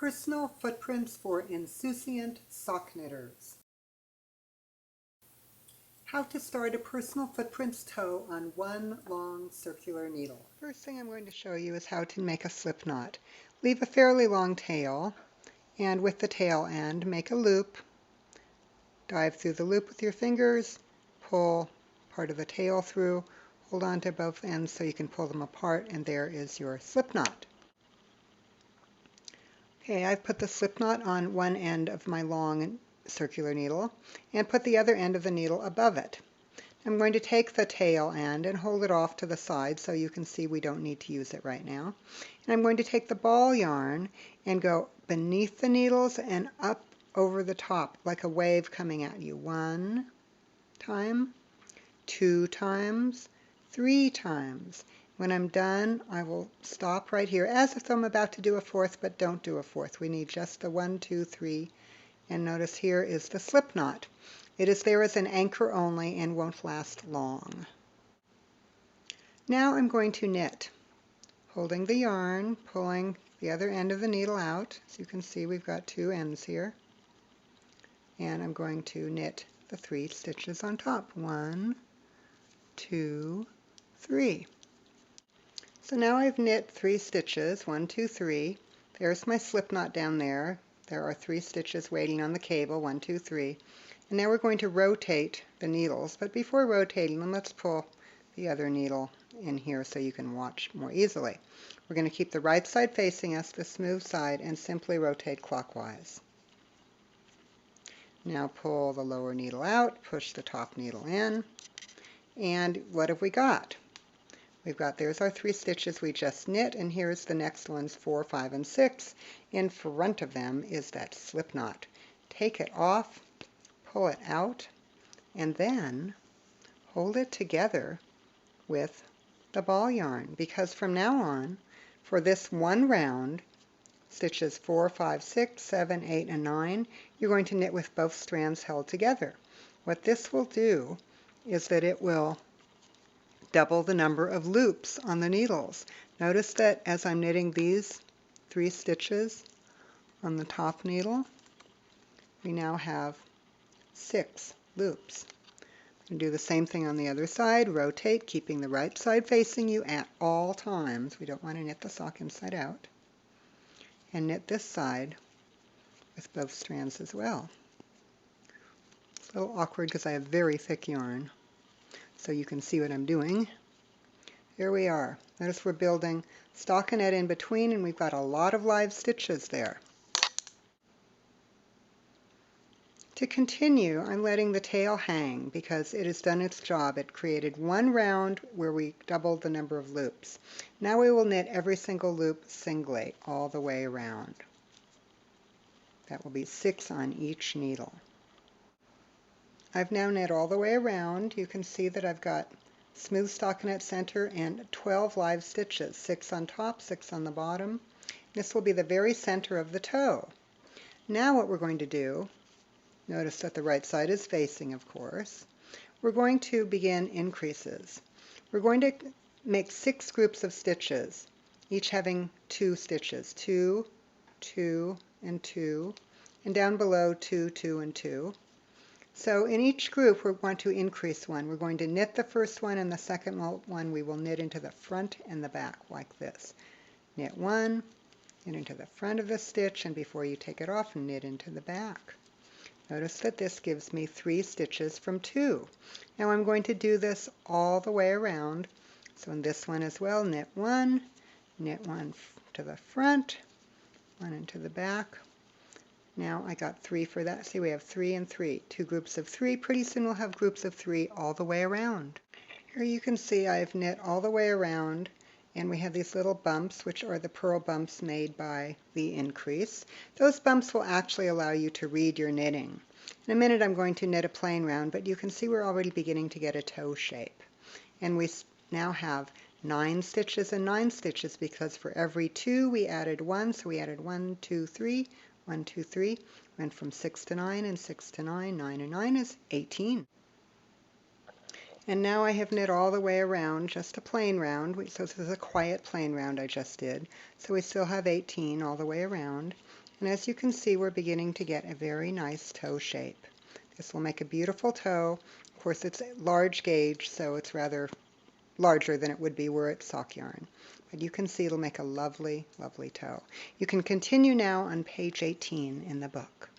Personal footprints for insouciant sock knitters. How to start a personal footprints toe on one long circular needle. First thing I'm going to show you is how to make a slip knot. Leave a fairly long tail, and with the tail end make a loop. Dive through the loop with your fingers, pull part of the tail through, hold on to both ends so you can pull them apart, and there is your slip knot. Okay, I've put the slip knot on one end of my long circular needle and put the other end of the needle above it. I'm going to take the tail end and hold it off to the side so you can see we don't need to use it right now. And I'm going to take the ball yarn and go beneath the needles and up over the top like a wave coming at you. 1 time, 2 times, 3 times. When I'm done, I will stop right here as if I'm about to do a fourth, but don't do a fourth. We need just the 1, 2, 3. And notice here is the slip knot. It is there as an anchor only and won't last long. Now I'm going to knit, holding the yarn, pulling the other end of the needle out. As you can see, we've got 2 ends here. And I'm going to knit the 3 stitches on top. 1, 2, 3. So now I've knit 3 stitches, 1, 2, 3. There's my slip knot down there. There are 3 stitches waiting on the cable, 1, 2, 3. And now we're going to rotate the needles, but before rotating them, let's pull the other needle in here so you can watch more easily. We're going to keep the right side facing us, the smooth side, and simply rotate clockwise. Now pull the lower needle out, push the top needle in, and what have we got? We've got, there's our 3 stitches we just knit, and here's the next ones, 4, 5, and 6. In front of them is that slip knot. Take it off, pull it out, and then hold it together with the ball yarn, because from now on, for this one round, stitches 4, 5, 6, 7, 8, and 9, you're going to knit with both strands held together. What this will do is that it will double the number of loops on the needles. Notice that as I'm knitting these 3 stitches on the top needle, we now have 6 loops. And do the same thing on the other side. Rotate, keeping the right side facing you at all times. We don't want to knit the sock inside out. And knit this side with both strands as well. It's a little awkward because I have very thick yarn, so you can see what I'm doing. Here we are. Notice we're building stockinette in between, and we've got a lot of live stitches there. To continue, I'm letting the tail hang because it has done its job. It created one round where we doubled the number of loops. Now we will knit every single loop singly all the way around. That will be 6 on each needle. I've now knit all the way around. You can see that I've got smooth stockinette center and 12 live stitches, 6 on top, 6 on the bottom. This will be the very center of the toe. Now what we're going to do, notice that the right side is facing, of course. We're going to begin increases. We're going to make 6 groups of stitches, each having 2 stitches, 2, 2, and 2, and down below 2, 2, and 2. So in each group we want to increase 1. We're going to knit the first one, and the second one we will knit into the front and the back like this. Knit 1, knit into the front of the stitch, and before you take it off, knit into the back. Notice that this gives me 3 stitches from 2. Now I'm going to do this all the way around. So in this one as well, knit 1 to the front, 1 into the back. Now I got 3 for that. See, we have 3 and 3, 2 groups of 3. Pretty soon we'll have groups of 3 all the way around. Here you can see I've knit all the way around, and we have these little bumps, which are the purl bumps made by the increase. Those bumps will actually allow you to read your knitting. In a minute I'm going to knit a plain round, but you can see we're already beginning to get a toe shape. And we now have 9 stitches and 9 stitches because for every 2 we added 1, so we added 1, 2, 3, 1, 2, 3, went from 6 to 9, and 6 to 9, 9 and 9 is 18. And now I have knit all the way around, just a plain round. So this is a quiet plain round I just did. So we still have 18 all the way around. And as you can see, we're beginning to get a very nice toe shape. This will make a beautiful toe. Of course, it's large gauge, so it's rather larger than it would be were it sock yarn. But you can see it'll make a lovely, lovely toe. You can continue now on page 18 in the book.